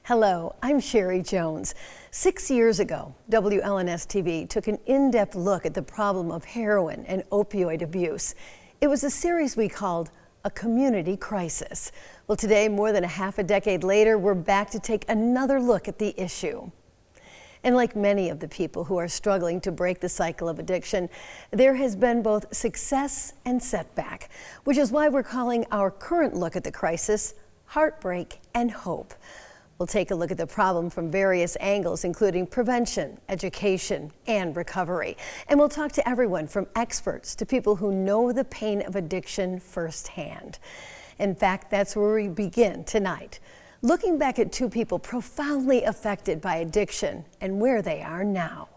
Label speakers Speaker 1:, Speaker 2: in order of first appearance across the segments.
Speaker 1: Hello, I'm Sherry Jones. 6 years ago, WLNS-TV took an in-depth look at the problem of heroin and opioid abuse. It was a series we called A Community Crisis. Well, today, more than a half a decade later, we're back to take another look at the issue. And like many of the people who are struggling to break the cycle of addiction, there has been both success and setback, which is why we're calling our current look at the crisis Heartbreak and Hope. We'll take a look at the problem from various angles, including prevention, education, and recovery. And we'll talk to everyone from experts to people who know the pain of addiction firsthand. In fact, that's where we begin tonight, looking back at two people profoundly affected by addiction and where they are now.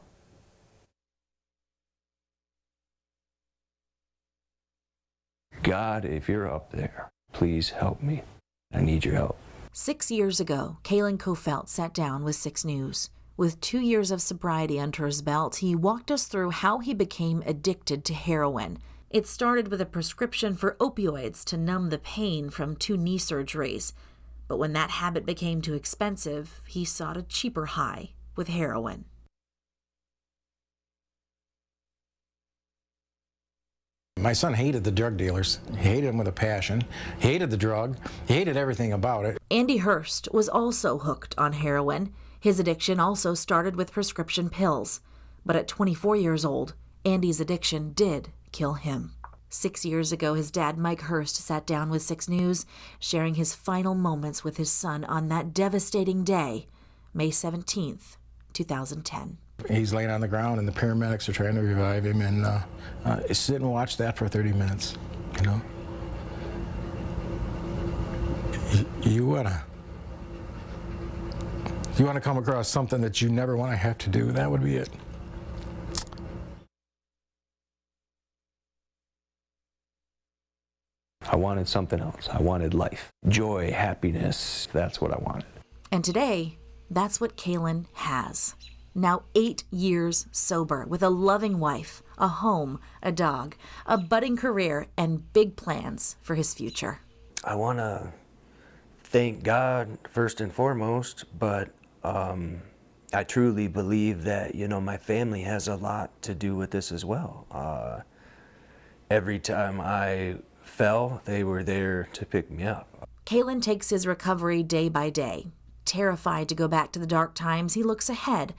Speaker 2: God, if you're up there, please help me. I need your help.
Speaker 3: 6 years ago, Kalen Kofelt sat down with 6 News. With 2 years of sobriety under his belt, he walked us through how he became addicted to heroin. It started with a prescription for opioids to numb the pain from 2 knee surgeries. But when that habit became too expensive, he sought a cheaper high with heroin.
Speaker 4: My son hated the drug dealers. He hated them with a passion. He hated the drug. He hated everything about it.
Speaker 3: Andy Hurst was also hooked on heroin. His addiction also started with prescription pills. But at 24 years old, Andy's addiction did kill him. 6 years ago, his dad, Mike Hurst, sat down with 6 News, sharing his final moments with his son on that devastating day, May 17th, 2010.
Speaker 4: He's laying on the ground and the paramedics are trying to revive him, and sit and watch that for 30 minutes, you know. You wanna come across something that you never want to have to do, that would be it.
Speaker 2: I wanted something else. I wanted life, joy, happiness. That's what I wanted.
Speaker 3: And today, that's what Kalen has. Now 8 years sober, with a loving wife, a home, a dog, a budding career, and big plans for his future.
Speaker 5: I want to thank God first and foremost, but I truly believe that, you know, my family has a lot to do with this as well. Every time I fell, they were there to pick me up.
Speaker 3: Kalen takes his recovery day by day. Terrified to go back to the dark times, he looks ahead,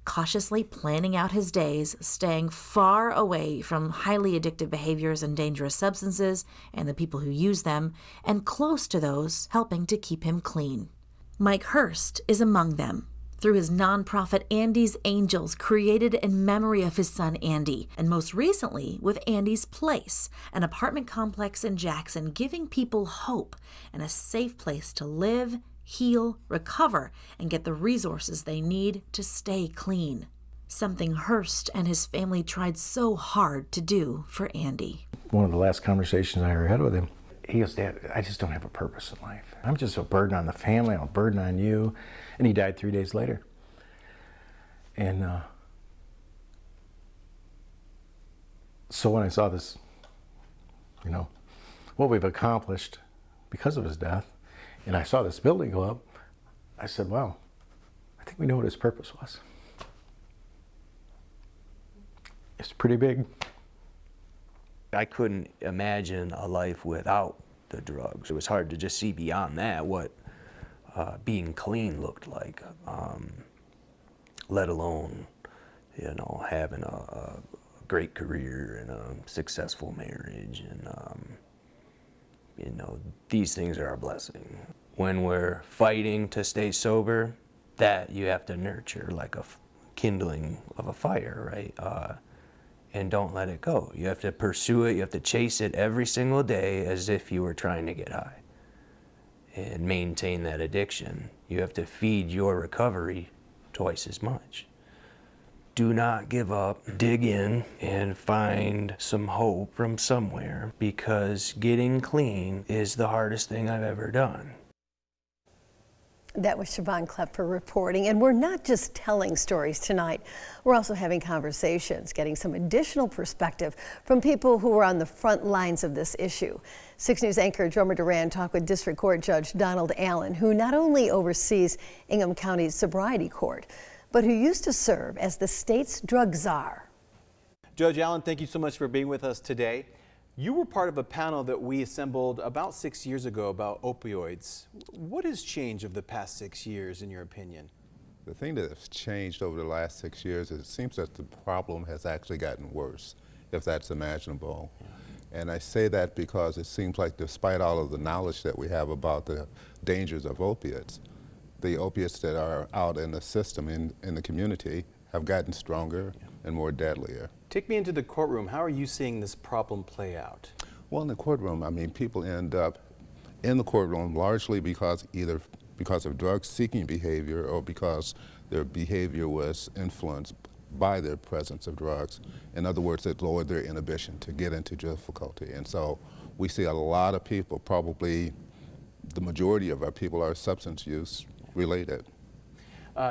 Speaker 3: cautiously planning out his days, staying far away from highly addictive behaviors and dangerous substances and the people who use them, and close to those helping to keep him clean. Mike Hurst is among them. Through his nonprofit Andy's Angels, created in memory of his son Andy, and most recently with Andy's Place, an apartment complex in Jackson, giving people hope and a safe place to live, heal, recover, and get the resources they need to stay clean. Something Hurst and his family tried so hard to do for Andy.
Speaker 4: One of the last conversations I ever had with him, he goes, "Dad, I just don't have a purpose in life. I'm just a burden on the family, I'm a burden on you." And he died 3 days later. And so when I saw this, you know, what we've accomplished because of his death, and I saw this building go up, I said, wow, I think we know what his purpose was. It's pretty big.
Speaker 5: I couldn't imagine a life without the drugs. It was hard to just see beyond that what being clean looked like, let alone, you know, having a great career and a successful marriage. And you know, these things are a blessing. When we're fighting to stay sober, that you have to nurture like a kindling of a fire, right? And don't let it go. You have to pursue it, you have to chase it every single day as if you were trying to get high. And maintain that addiction. You have to feed your recovery twice as much. Do not give up, dig in, and find some hope from somewhere, because getting clean is the hardest thing I've ever done.
Speaker 1: That was Siobhan Klepper reporting. And we're not just telling stories tonight. We're also having conversations, getting some additional perspective from people who are on the front lines of this issue. 6 News anchor Jomer Duran talked with District Court Judge Donald Allen, who not only oversees Ingham County's sobriety court, but who used to serve as the state's drug czar.
Speaker 6: Judge Allen, thank you so much for being with us today. You were part of a panel that we assembled about 6 years ago about opioids. What has changed over the past 6 years, in your opinion?
Speaker 7: The thing that has changed over the last 6 years is it seems that the problem has actually gotten worse, if that's imaginable. And I say that because it seems like despite all of the knowledge that we have about the dangers of opiates, the opiates that are out in the system, in the community, have gotten stronger and more deadlier.
Speaker 6: Take me into the courtroom. How are you seeing this problem play out?
Speaker 7: Well, in the courtroom, I mean, people end up in the courtroom largely because either because of drug-seeking behavior or because their behavior was influenced by their presence of drugs. In other words, it lowered their inhibition to get into difficulty. And so we see a lot of people, probably the majority of our people are substance use related.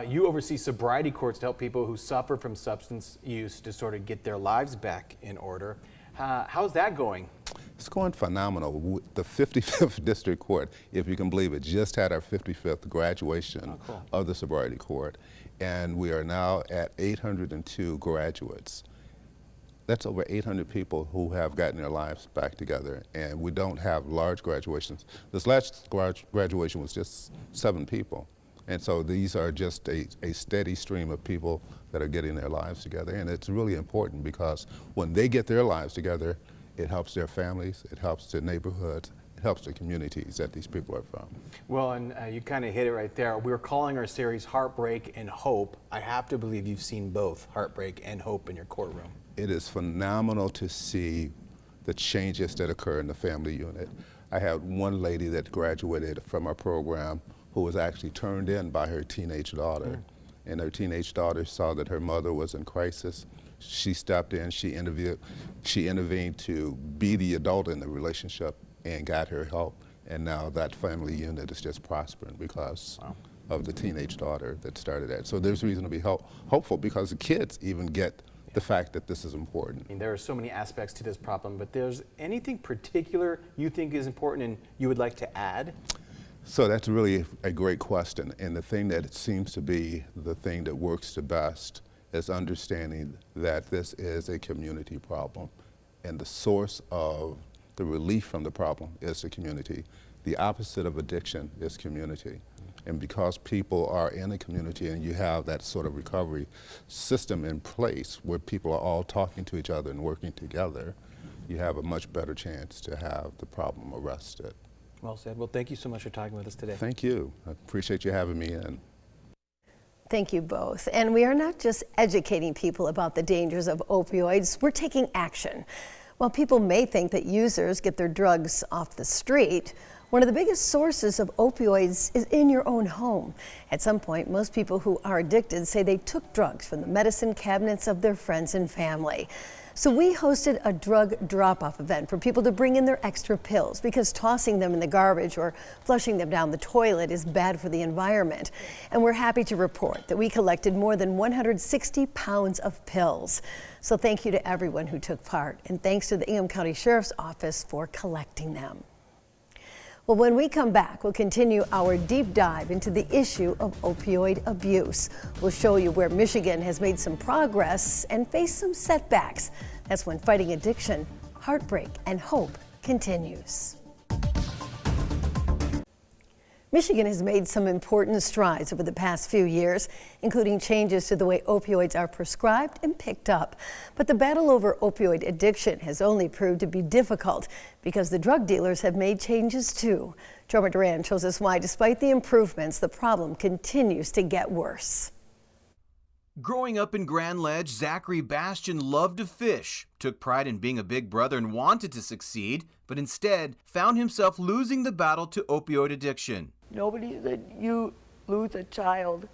Speaker 6: You oversee sobriety courts to help people who suffer from substance use to sort of get their lives back in order. How's that going?
Speaker 7: It's going phenomenal. The 55th District Court, if you can believe it, just had our 55th graduation of the sobriety court, and we are now at 802 graduates. That's over 800 people who have gotten their lives back together, and we don't have large graduations. This last graduation was just 7 people. And so these are just a steady stream of people that are getting their lives together. And it's really important because when they get their lives together, it helps their families, it helps their neighborhoods, it helps the communities that these people are from.
Speaker 6: Well, and you kind of hit it right there. We're calling our series Heartbreak and Hope. I have to believe you've seen both Heartbreak and Hope in your courtroom.
Speaker 7: It is phenomenal to see the changes that occur in the family unit. I had one lady that graduated from our program who was actually turned in by her teenage daughter. And her teenage daughter saw that her mother was in crisis. She stepped in, she intervened to be the adult in the relationship and got her help. And now that family unit is just prospering because of the teenage daughter that started that. So there's reason to be hopeful because the kids even get the fact that this is important.
Speaker 6: I mean, there are so many aspects to this problem, but there's anything particular you think is important and you would like to add?
Speaker 7: So that's really a great question, and the thing that it seems to be the thing that works the best is understanding that this is a community problem, and the source of the relief from the problem is the community. The opposite of addiction is community, and because people are in a community and you have that sort of recovery system in place where people are all talking to each other and working together, you have a much better chance to have the problem arrested.
Speaker 6: Well said. Well, thank you so much for talking with us today.
Speaker 7: Thank you. I appreciate you having me in.
Speaker 1: Thank you both. And we are not just educating people about the dangers of opioids, we're taking action. While people may think that users get their drugs off the street, one of the biggest sources of opioids is in your own home. At some point, most people who are addicted say they took drugs from the medicine cabinets of their friends and family. So we hosted a drug drop-off event for people to bring in their extra pills because tossing them in the garbage or flushing them down the toilet is bad for the environment. And we're happy to report that we collected more than 160 pounds of pills. So thank you to everyone who took part, and thanks to the Ingham County Sheriff's Office for collecting them. Well, when we come back, we'll continue our deep dive into the issue of opioid abuse. We'll show you where Michigan has made some progress and faced some setbacks. That's when Fighting Addiction, Heartbreak, and Hope continues. Michigan has made some important strides over the past few years, including changes to the way opioids are prescribed and picked up. But the battle over opioid addiction has only proved to be difficult because the drug dealers have made changes too. Jomer Duran shows us why, despite the improvements, the problem continues to get worse.
Speaker 8: Growing up in Grand Ledge, Zachary Bastian loved to fish, took pride in being a big brother and wanted to succeed, but instead found himself losing the battle to opioid addiction.
Speaker 9: Nobody said you lose a child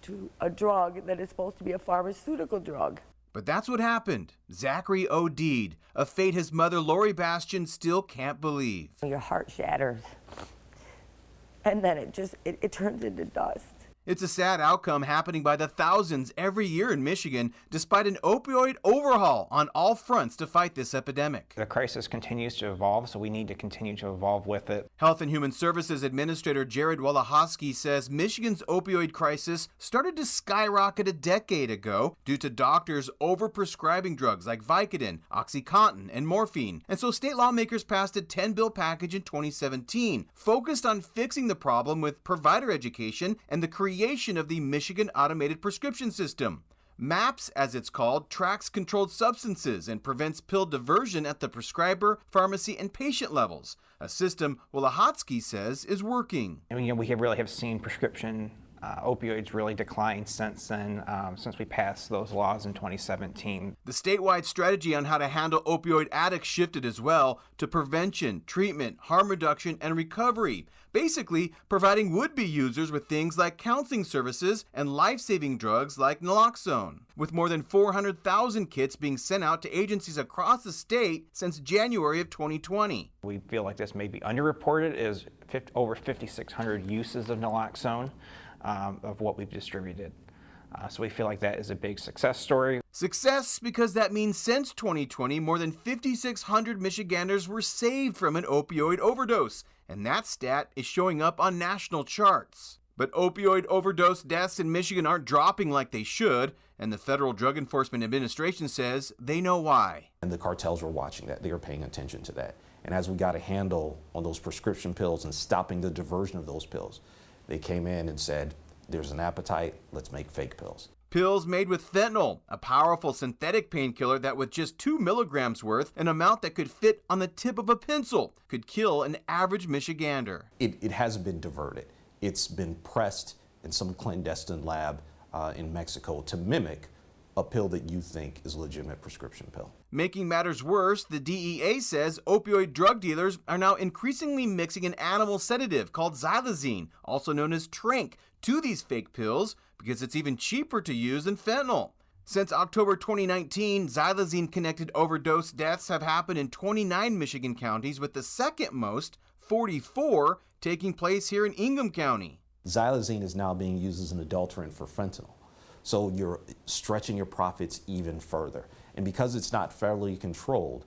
Speaker 9: to a drug that is supposed to be a pharmaceutical drug.
Speaker 8: But that's what happened. Zachary OD'd, a fate his mother, Lori Bastian, still can't believe.
Speaker 9: Your heart shatters. and then it turns into dust.
Speaker 8: It's a sad outcome happening by the thousands every year in Michigan, despite an opioid overhaul on all fronts to fight this epidemic.
Speaker 10: The crisis continues to evolve, so we need to continue to evolve with it.
Speaker 8: Health and Human Services Administrator Jared Wolochowski says Michigan's opioid crisis started to skyrocket a decade ago due to doctors overprescribing drugs like Vicodin, OxyContin, and morphine. And so state lawmakers passed a 10-bill package in 2017, focused on fixing the problem with provider education and the creation of the Michigan Automated Prescription System. MAPS, as it's called, tracks controlled substances and prevents pill diversion at the prescriber, pharmacy, and patient levels. A system Wolochowski says is working.
Speaker 10: And, we really have seen prescription opioids really decline since then, since we passed those laws in 2017.
Speaker 8: The statewide strategy on how to handle opioid addicts shifted as well to prevention, treatment, harm reduction, and recovery. Basically, providing would-be users with things like counseling services and life-saving drugs like naloxone. With more than 400,000 kits being sent out to agencies across the state since January of 2020.
Speaker 10: We feel like this may be underreported, is over 5,600 uses of naloxone of what we've distributed. So we feel like that is a big success story.
Speaker 8: Success because that means since 2020, more than 5,600 Michiganders were saved from an opioid overdose, and that stat is showing up on national charts. But opioid overdose deaths in Michigan aren't dropping like they should, and the Federal Drug Enforcement Administration says they know why.
Speaker 11: And the cartels were watching that. They were paying attention to that. And as we got a handle on those prescription pills and stopping the diversion of those pills, they came in and said, there's an appetite, let's make fake pills.
Speaker 8: Pills made with fentanyl, a powerful synthetic painkiller that with just 2 milligrams worth, an amount that could fit on the tip of a pencil, could kill an average Michigander.
Speaker 11: It hasn't been diverted. It's been pressed in some clandestine lab in Mexico to mimic a pill that you think is a legitimate prescription pill.
Speaker 8: Making matters worse, the DEA says opioid drug dealers are now increasingly mixing an animal sedative called xylazine, also known as Tranq, to these fake pills because it's even cheaper to use than fentanyl. Since October 2019, xylazine-connected overdose deaths have happened in 29 Michigan counties, with the second most, 44, taking place here in Ingham County.
Speaker 11: Xylazine is now being used as an adulterant for fentanyl. So you're stretching your profits even further. And because it's not federally controlled,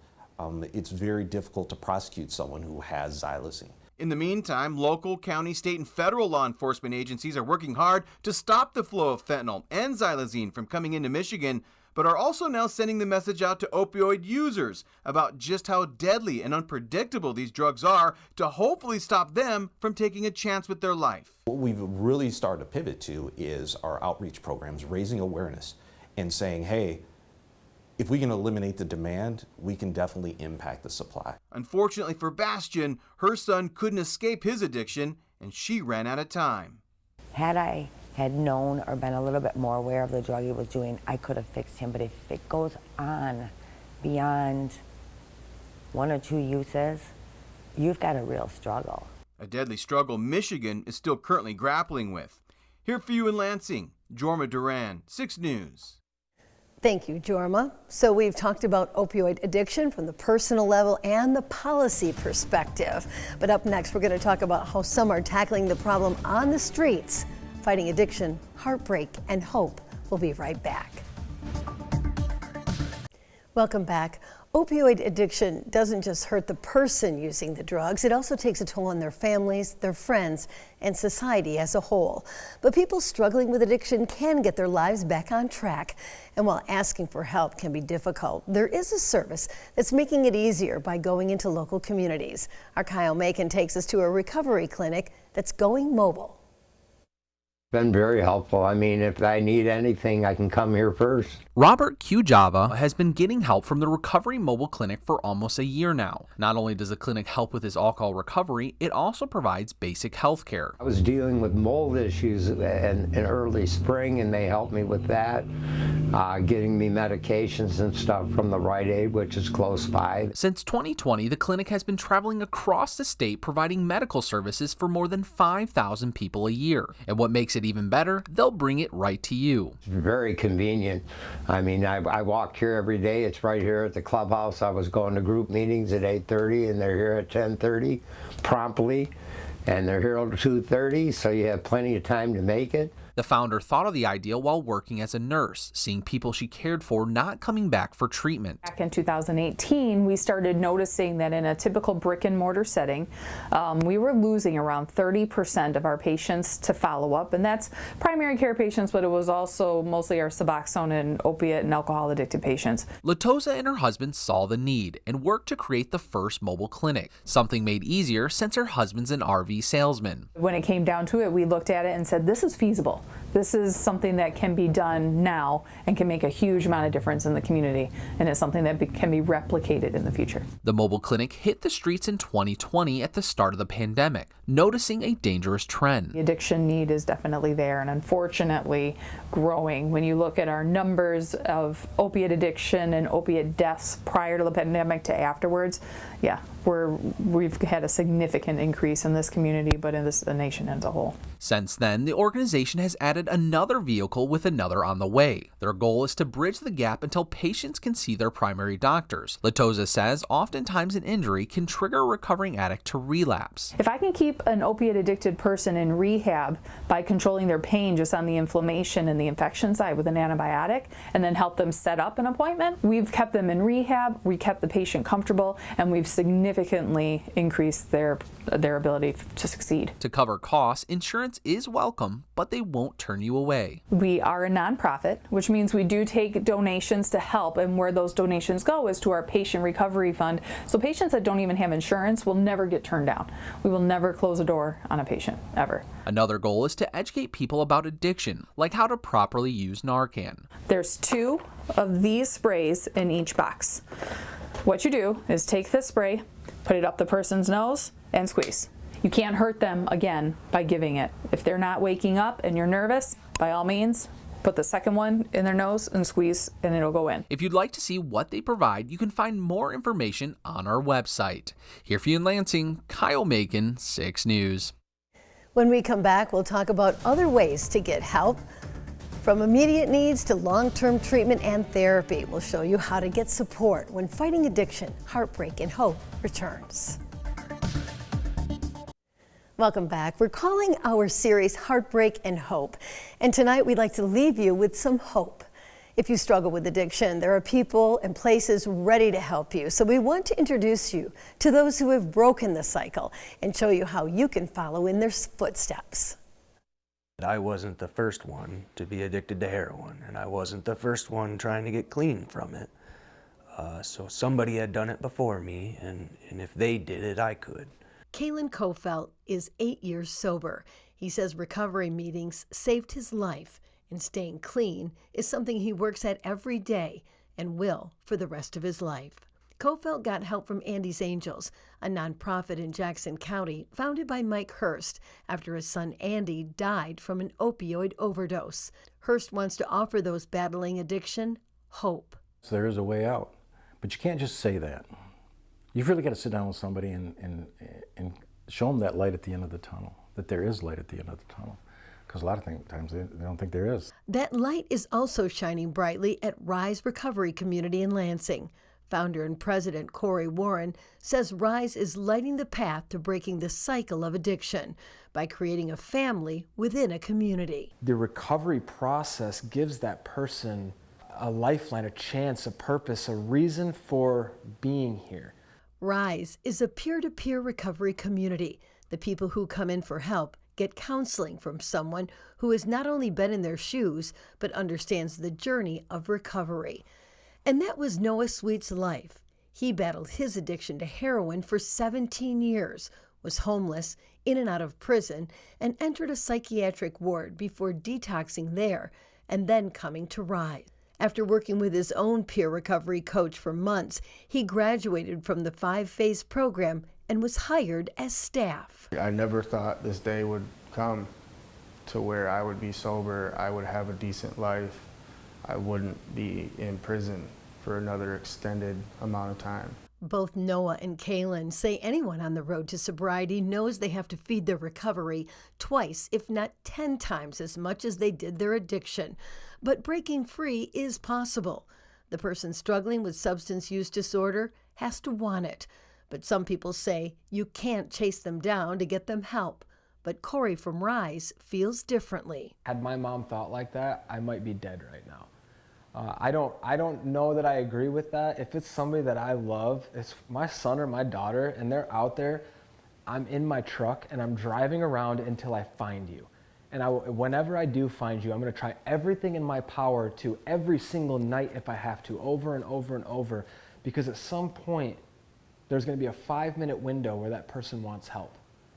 Speaker 11: it's very difficult to prosecute someone who has xylazine.
Speaker 8: In the meantime, local, county, state, and federal law enforcement agencies are working hard to stop the flow of fentanyl and xylazine from coming into Michigan, but are also now sending the message out to opioid users about just how deadly and unpredictable these drugs are to hopefully stop them from taking a chance with their life.
Speaker 11: What we've really started to pivot to is our outreach programs, raising awareness and saying, hey, if we can eliminate the demand, we can definitely impact the supply.
Speaker 8: Unfortunately for Bastian, her son couldn't escape his addiction, and she ran out of time.
Speaker 12: Had I had known or been a little bit more aware of the drug he was doing, I could have fixed him. But if it goes on beyond 1 or 2 uses, you've got a real struggle.
Speaker 8: A deadly struggle Michigan is still currently grappling with. Here for you in Lansing, Jorma Duran, 6 News.
Speaker 1: Thank you, Jorma. So we've talked about opioid addiction from the personal level and the policy perspective. But up next, we're going to talk about how some are tackling the problem on the streets, fighting addiction, heartbreak, and hope. We'll be right back. Welcome back. Opioid addiction doesn't just hurt the person using the drugs, it also takes a toll on their families, their friends, and society as a whole. But people struggling with addiction can get their lives back on track. And while asking for help can be difficult, there is a service that's making it easier by going into local communities. Our Kyle Macon takes us to a recovery clinic that's going mobile.
Speaker 13: Been very helpful. I mean, if I need anything, I can come here first.
Speaker 14: Robert Kujava has been getting help from the Recovery Mobile Clinic for almost a year now. Not only does the clinic help with his alcohol recovery, it also provides basic health care.
Speaker 13: I was dealing with mold issues in early spring, and they helped me with that, getting me medications and stuff from the Rite Aid, which is close by.
Speaker 14: Since 2020, the clinic has been traveling across the state providing medical services for more than 5,000 people a year. And what makes it even better, they'll bring it right to you.
Speaker 13: It's very convenient. I mean, I walk here every day. It's right here at the clubhouse. I was going to group meetings at 8:30, and they're here at 10:30 promptly. and they're here till 2:30, so you have plenty of time to make it.
Speaker 14: The founder thought of the idea while working as a nurse, seeing people she cared for not coming back for treatment.
Speaker 15: Back in 2018, we started noticing that in a typical brick and mortar setting, we were losing around 30% of our patients to follow-up, and that's primary care patients, but it was also mostly our Suboxone and opiate and alcohol addicted patients.
Speaker 14: Latoza and her husband saw the need and worked to create the first mobile clinic, something made easier since her husband's an RV salesman.
Speaker 15: When it came down to it, we looked at it and said, this is feasible. This is something that can be done now and can make a huge amount of difference in the community, and it's something that can be replicated in the future.
Speaker 14: The mobile clinic hit the streets in 2020 at the start of the pandemic, noticing a dangerous trend.
Speaker 15: The addiction need is definitely there and unfortunately growing. When you look at our numbers of opiate addiction and opiate deaths prior to the pandemic to afterwards, yeah, we've had a significant increase in this community, but in the nation as a whole.
Speaker 14: Since then, the organization has added another vehicle with another on the way. Their goal is to bridge the gap until patients can see their primary doctors. Latoza says oftentimes an injury can trigger a recovering addict to relapse.
Speaker 15: If I can keep an opiate addicted person in rehab by controlling their pain just on the inflammation and the infection side with an antibiotic, and then help them set up an appointment, we've kept them in rehab, we kept the patient comfortable, and we've significantly increased their ability to succeed.
Speaker 14: To cover costs, insurance is welcome, but they won't turn you away.
Speaker 15: We are a nonprofit, which means we do take donations to help, and where those donations go is to our patient recovery fund. So patients that don't even have insurance will never get turned down. We will never close a door on a patient, ever.
Speaker 14: Another goal is to educate people about addiction, like how to properly use Narcan.
Speaker 15: There's 2 of these sprays in each box. What you do is take this spray, put it up the person's nose, and squeeze. You can't hurt them again by giving it. If they're not waking up and you're nervous, by all means, put the second one in their nose and squeeze, and it'll go in.
Speaker 14: If you'd like to see what they provide, you can find more information on our website. Here for you in Lansing, Kyle Macon, 6 News.
Speaker 1: When we come back, we'll talk about other ways to get help. From immediate needs to long-term treatment and therapy, we'll show you how to get support when fighting addiction, heartbreak, and hope returns. Welcome back. We're calling our series Heartbreak and Hope. And tonight we'd like to leave you with some hope. If you struggle with addiction, there are people and places ready to help you. So we want to introduce you to those who have broken the cycle and show you how you can follow in their footsteps.
Speaker 5: I wasn't the first one to be addicted to heroin, and I wasn't the first one trying to get clean from it. So somebody had done it before me, and if they did it, I could.
Speaker 1: Kalen Kofelt is 8 years sober. He says recovery meetings saved his life, and staying clean is something he works at every day and will for the rest of his life. Kofelt got help from Andy's Angels, a nonprofit in Jackson County founded by Mike Hurst after his son Andy died from an opioid overdose. Hurst wants to offer those battling addiction hope.
Speaker 4: So there is a way out, but you can't just say that. You've really got to sit down with somebody and show them that light at the end of the tunnel, that there is light at the end of the tunnel. Because a lot of times they don't think there is.
Speaker 1: That light is also shining brightly at Rise Recovery Community in Lansing. Founder and president Corey Warren says Rise is lighting the path to breaking the cycle of addiction by creating a family within a community.
Speaker 16: The recovery process gives that person a lifeline, a chance, a purpose, a reason for being here.
Speaker 1: Rise is a peer-to-peer recovery community. The people who come in for help get counseling from someone who has not only been in their shoes, but understands the journey of recovery. And that was Noah Sweet's life. He battled his addiction to heroin for 17 years, was homeless, in and out of prison, and entered a psychiatric ward before detoxing there and then coming to Rise. After working with his own peer recovery coach for months, he graduated from the 5-phase program and was hired as staff.
Speaker 17: I never thought this day would come to where I would be sober, I would have a decent life, I wouldn't be in prison for another extended amount of time.
Speaker 1: Both Noah and Kalen say anyone on the road to sobriety knows they have to feed their recovery twice, if not 10 times as much as they did their addiction. But breaking free is possible. The person struggling with substance use disorder has to want it. But some people say you can't chase them down to get them help. But Corey from Rise feels differently.
Speaker 16: Had my mom thought like that, I might be dead right now. I don't know that I agree with that. If it's somebody that I love, it's my son or my daughter, and they're out there, I'm in my truck and I'm driving around until I find you. And whenever I do find you, I'm gonna try everything in my power to, every single night if I have to, over and over and over, because at some point, there's gonna be a 5-minute window where that person wants help.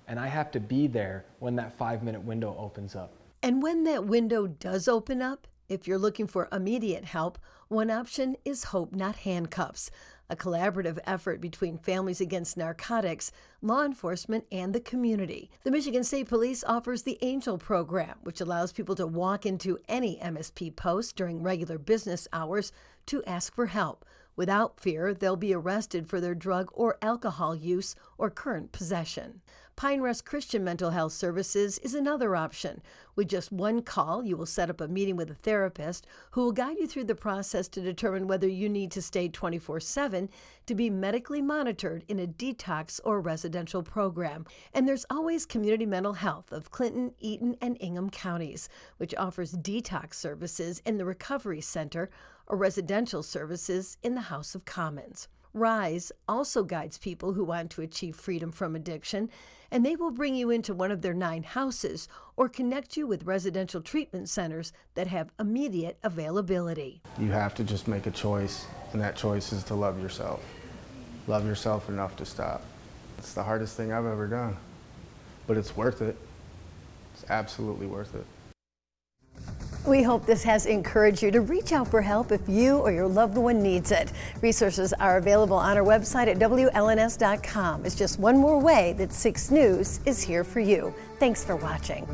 Speaker 16: And I have to be there when that 5-minute window opens up.
Speaker 1: And when that window does open up, if you're looking for immediate help, one option is Hope Not Handcuffs, a collaborative effort between Families Against Narcotics, law enforcement, and the community. The Michigan State Police offers the Angel program, which allows people to walk into any MSP post during regular business hours to ask for help. Without fear, they'll be arrested for their drug or alcohol use or current possession. Pine Rest Christian Mental Health Services is another option. With just one call, you will set up a meeting with a therapist who will guide you through the process to determine whether you need to stay 24/7 to be medically monitored in a detox or residential program. And there's always Community Mental Health of Clinton, Eaton, and Ingham counties, which offers detox services in the Recovery Center or residential services in the House of Commons. Rise also guides people who want to achieve freedom from addiction, and they will bring you into one of their 9 houses or connect you with residential treatment centers that have immediate availability.
Speaker 17: You have to just make a choice, and that choice is to love yourself. Love yourself enough to stop. It's the hardest thing I've ever done, but it's worth it. It's absolutely worth it.
Speaker 1: We hope this has encouraged you to reach out for help if you or your loved one needs it. Resources are available on our website at WLNS.com. It's just one more way that 6 News is here for you. Thanks for watching.